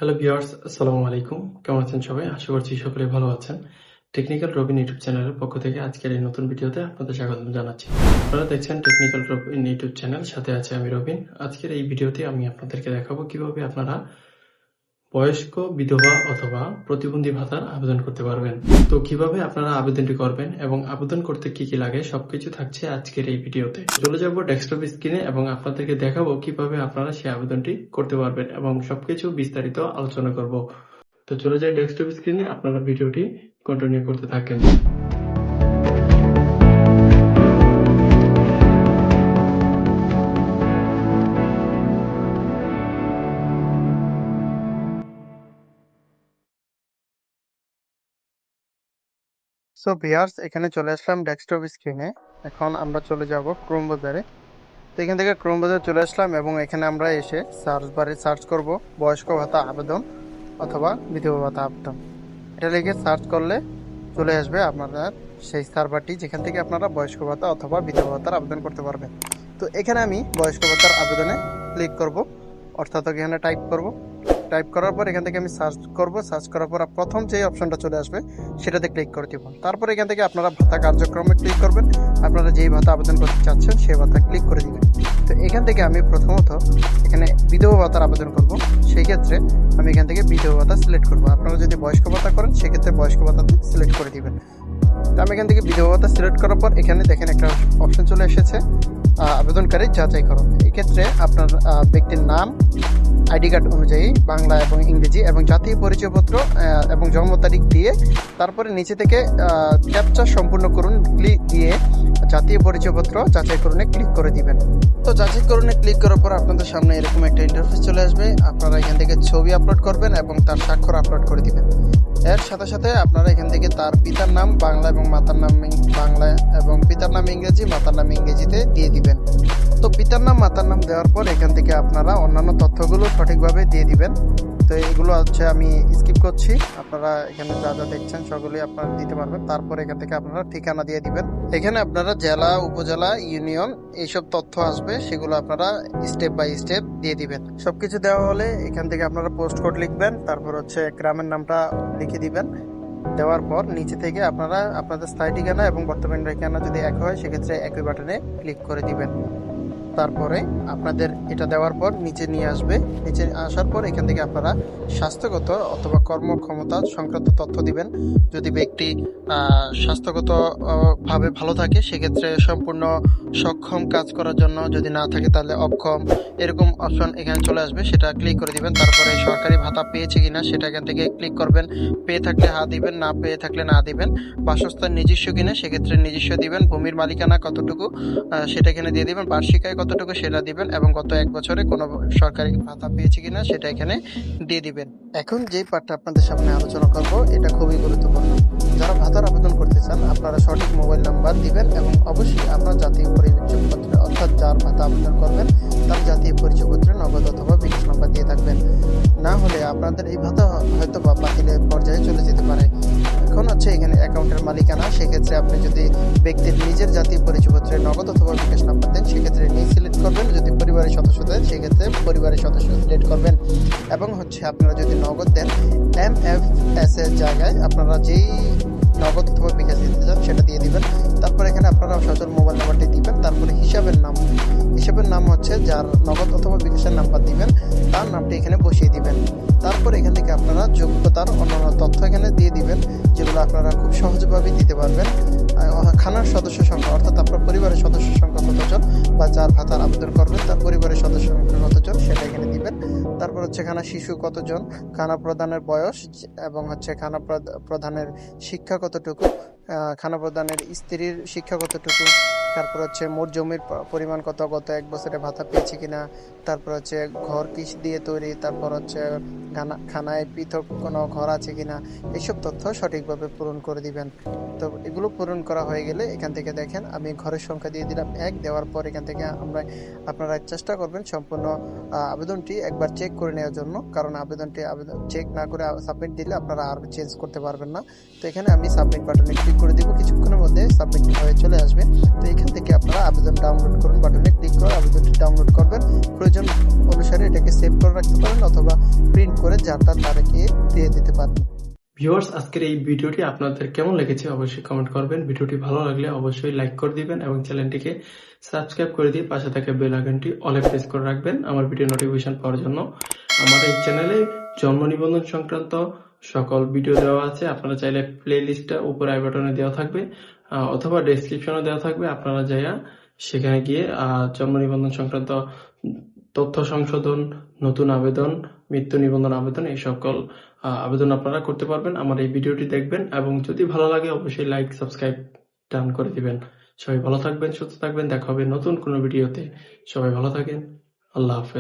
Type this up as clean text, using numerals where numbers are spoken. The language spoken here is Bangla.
হ্যালো ভিউয়ার্স, আসসালামু আলাইকুম। কেমন আছেন সবাই? আশা করছি সকলে ভালো আছেন। টেকনিক্যাল রবিন ইউটিউব চ্যানেলের পক্ষ থেকে আজকের এই নতুন ভিডিওতে আপনাদের স্বাগতম জানাচ্ছি। আপনারা দেখছেন টেকনিক্যাল রবিন ইউটিউব চ্যানেল, সাথে আছে আমি রবিন। আজকের এই ভিডিওতে আমি আপনাদেরকে দেখাবো কিভাবে আপনারা বয়স্ক বিধবা অথবা প্রতিবন্ধী ভাতার আবেদন করতে পারবেন। তো কিভাবে আপনারা আবেদনটি করবেন এবং আবেদন করতে কি কি লাগে সবকিছু থাকছে আজকের এই ভিডিওতে। চলে যাব ডেস্কটপ স্ক্রিনে এবং আপনাদেরকে দেখাবো কিভাবে আপনারা সেই আবেদনটি করতে পারবেন এবং সবকিছু বিস্তারিত আলোচনা করব। তো চলে যাই ডেস্কটপ স্ক্রিনে, আপনারা ভিডিওটি কন্টিনিউ করতে থাকেন। সো ভিউয়ার্স, এখানে চলে আসলাম ডেস্কটপ স্ক্রিনে। এখন আমরা চলে যাব ক্রোম ব্রাউজারে। তো এখান থেকে ক্রোম ব্রাউজারে চলে আসলাম এবং এখানে আমরা এসে সার্চ বারে সার্চ করব বয়স্ক ভাতা আবেদন অথবা বিধবা ভাতা আবেদন। এটা লিখে সার্চ করলে চলে আসবে আপনার সেই সার্ভারটি যেখান থেকে আপনারা বয়স্ক ভাতা অথবা বিধবা ভাতার আবেদন করতে পারবেন। তো এখানে আমি বয়স্ক ভাতার আবেদনে ক্লিক করব, অর্থাৎ এখানে টাইপ করার পর এখান থেকে আমি সার্চ করব। সার্চ করার পর প্রথম যে অপশনটা চলে আসবে সেটাতে ক্লিক করে দিব। তারপর এখান থেকে আপনারা ভাতা কার্যক্রমে ক্লিক করবেন। আপনারা যেই ভাতা আবেদন করতে চাচ্ছেন সেই ভাতা ক্লিক করে দিবেন। তো এখান থেকে আমি প্রথমত এখানে বিধবা ভাতার আবেদন করব। সেই ক্ষেত্রে আমি এখান থেকে বিধবা ভাতা সিলেক্ট করব। আপনারা যদি বয়স্ক ভাতা করেন সেক্ষেত্রে বয়স্ক ভাতাতে সিলেক্ট করে দিবেন। তো আমি এখান থেকে বিধবা ভাতা সিলেক্ট করার পর এখানে দেখেন একটা অপশন চলে এসেছে আবেদনকারী যাচাইকরণ। এক্ষেত্রে আপনার ব্যক্তির নাম, আইডি কার্ড অনুযায়ী বাংলা এবং ইংরেজি এবং জাতীয় পরিচয়পত্র এবং জন্ম তারিখ দিয়ে তারপরে নিচে থেকে ক্যাপচা সম্পূর্ণ করুন ক্লিক দিয়ে জাতীয় পরিচয়পত্র যাচাইকরণে ক্লিক করে দিবেন। তো যাচাইকরণে ক্লিক করার পর আপনাদের সামনে এরকম একটা ইন্টারফেস চলে আসবে। আপনারা এখান থেকে ছবি আপলোড করবেন এবং তার স্বাক্ষর আপলোড করে দিবেন। এর সাথে সাথে আপনারা এখান থেকে তার পিতার নাম বাংলা এবং মাতার নাম বাংলা এবং পিতার নাম ইংরেজি, মাতার নাম ইংরেজিতে দিয়ে দিবেন। তো পিতার নাম মাতার নাম দেওয়ার পর এখান থেকে আপনারা অন্যান্য তথ্যগুলো সঠিকভাবে দিয়ে দিবেন। তো এগুলো হচ্ছে আমি স্কিপ করছি, আপনারা এখানে যা যা দেখছেন সবগুলি আপনারা দিতে পারবেন। তারপর এখান থেকে আপনারা ঠিকানা দিয়ে দিবেন। এখানে আপনারা জেলা, উপজেলা, ইউনিয়ন এইসব তথ্য আসবে, সেগুলো আপনারা স্টেপ বাই স্টেপ দিয়ে দিবেন। সবকিছু দেওয়া হলে এখান থেকে আপনারা পোস্ট কোড লিখবেন, তারপর হচ্ছে গ্রামের নামটা লিখে দিবেন। দেওয়ার পর নিচে থেকে আপনারা আপনাদের স্থায়ী ঠিকানা এবং বর্তমান ঠিকানা যদি এক হয় সেক্ষেত্রে একই বাটনে ক্লিক করে দিবেন। তারপরে আপনাদের এটা দেওয়ার পর নিচে নিয়ে আসবে। নিচে আসার পর এখান থেকে আপনারা স্বাস্থ্যগত অথবা কর্মক্ষমতা সংক্রান্ত তথ্য দিবেন। যদি ব্যক্তি স্বাস্থ্যগত ভাবে ভালো থাকে সেক্ষেত্রে সম্পূর্ণ সক্ষম কাজ করার জন্য, যদি না থাকে তাহলে অক্ষম, এরকম অপশন এখানে চলে আসবে, সেটা ক্লিক করে দিবেন। তারপরে সরকারি ভাতা পেয়েছে কিনা সেটা এখান থেকে ক্লিক করবেন। পেয়ে থাকলে হ্যাঁ দিবেন, না পেয়ে থাকলে না দিবেন। বাসস্থান নিজস্ব কিনা সেক্ষেত্রে নিজস্ব দিবেন। ভূমির মালিকানা কতটুকু সেটা এখানে দিয়ে দিবেন। বার্ষিক আয় কতটুকু সেটা দিবেন এবং গত 1 বছরে কোনো সরকারি ভাতা পেয়েছে কিনা সেটা এখানে দিয়ে দিবেন। এখন যে পার্টটা আপনাদের সামনে আলোচনা করব এটা খুবই গুরুত্বপূর্ণ। যারা ভাতার আবেদন করতে চান আপনারা সঠিক মোবাইল নাম্বার দিবেন এবং অবশ্যই আপনার জাতীয় পরিচয়পত্রে, অর্থাৎ যার ভাতা আবেদন করবেন তার জাতীয় পরিচয়পত্রে নগদ অথবা বিকাশ নাম্বার দিয়ে থাকবেন। না হলে আপনাদের এই ভাতা হয়তো বা বাতিলের পর্যায়ে চলে যেতে পারে। এখন হচ্ছে এখানে অ্যাকাউন্টের মালিকানা, সেক্ষেত্রে আপনি যদি ব্যক্তির নিজের জাতীয় পরিচয়পত্রে নগদ অথবা বিকাশ নাম্বার দেন সেক্ষেত্রে নিয়ে সিলেক্ট করবেন। যদি পরিবারের সদস্য দেন সেক্ষেত্রে পরিবারের সদস্য সিলেক্ট করবেন। এবং হচ্ছে আপনারা যদি নগদ দেন MFS এর জায়গায় আপনারা যেই নগদ অথবা বিকাশ দিতে চান সেটা দিয়ে দিবেন। তারপর এখানে আপনারা সচল মোবাইল নাম্বারটি দিবেন। তারপরে হিসাবের নাম হচ্ছে যার নগদ অথবা বিকাশের নাম্বার দিবেন তার নামটি এখানে বসিয়ে দিবেন। তারপর এখান থেকে আপনারা যোগ্যতার অন্যান্য তথ্য এখানে দিয়ে দিবেন, যেগুলো আপনারা খুব সহজভাবে দিতে পারবেন। খানার সদস্য সংখ্যা, অর্থাৎ আপনার পরিবারের সদস্য সংখ্যা কতজন বা যার ভাতার আবেদন করবেন তার পরিবারের সদস্য সংখ্যা কতজন সেটা এখানে দিবেন। তারপর হচ্ছে খানা শিশু কতজন, খানা প্রদানের বয়স এবং হচ্ছে খানা প্রদানের শিক্ষা কতটুকু, খানা প্রদানের স্ত্রীর শিক্ষা কতটুকু, তারপর হচ্ছে মোট জমির পরিমাণ কত, গত 1 বছরে ভাতা পেয়েছে কিনা, তারপর হচ্ছে ঘর কিস দিয়ে তৈরি, তারপর হচ্ছে খানায় পৃথক কোনো ঘর আছে কিনা, এইসব তথ্য সঠিকভাবে পূরণ করে দিবেন। তো এগুলো পূরণ করা হয়ে গেলে এখান থেকে দেখেন আমি ঘরের সংখ্যা দিয়ে দিলাম 1। দেওয়ার পর এখান থেকে আপনারা চেষ্টা করবেন সম্পূর্ণ আবেদনটি একবার চেক করে নেওয়ার জন্য, কারণ আবেদন চেক না করে সাবমিট দিলে আপনারা আর চেঞ্জ করতে পারবেন না। তো এখানে আমি সাবমিট বাটনে ক্লিক করে দিব, কিছুক্ষণের মধ্যে সাবমিট হয়ে চলে আসবে। তো এখান থেকে আপনারা আবেদন ডাউনলোড করুন বাটনে ক্লিক করে আবেদনটি ডাউনলোড করবেন। প্রয়োজন অনুসারে এটাকে সেভ করে রাখতে পারেন অথবা প্রিন্ট করে যার তাদেরকে দিয়ে দিতে পারেন। ভিউয়ার্স, আজকের এই ভিডিওটি আপনাদের কেমন লেগেছে অবশ্যই কমেন্ট করবেন। ভিডিওটি ভালো লাগলে অবশ্যই লাইক করে দিবেন এবং চ্যানেলটিকে সাবস্ক্রাইব করে দিয়ে পাশে থাকা বেল আইকনটি অলে প্রেস করে রাখবেন আমার ভিডিও নোটিফিকেশন পাওয়ার জন্য। আমার এই চ্যানেলে জন্ম নিবন্ধন সংক্রান্ত সকল ভিডিও দেওয়া আছে। আপনারা চাইলে প্লে লিস্টটা উপরে আই বাটনে দেওয়া থাকবে অথবা ডেসক্রিপশনে দেওয়া থাকবে। আপনারা যাইয়া সেখানে গিয়ে জন্ম নিবন্ধন সংক্রান্ত তথ্য সংশোধন, নতুন আবেদন, মৃত্যু নিবন্ধন আবেদন এই সকল আবেদন আপনারা করতে পারবেন। আমার এই ভিডিওটি দেখবেন এবং যদি ভালো লাগে অবশ্যই লাইক সাবস্ক্রাইব ডান করে দিবেন। সবাই ভালো থাকবেন, সুস্থ থাকবেন। দেখা হবে নতুন কোনো ভিডিওতে। সবাই ভালো থাকেন। আল্লাহ হাফেজ।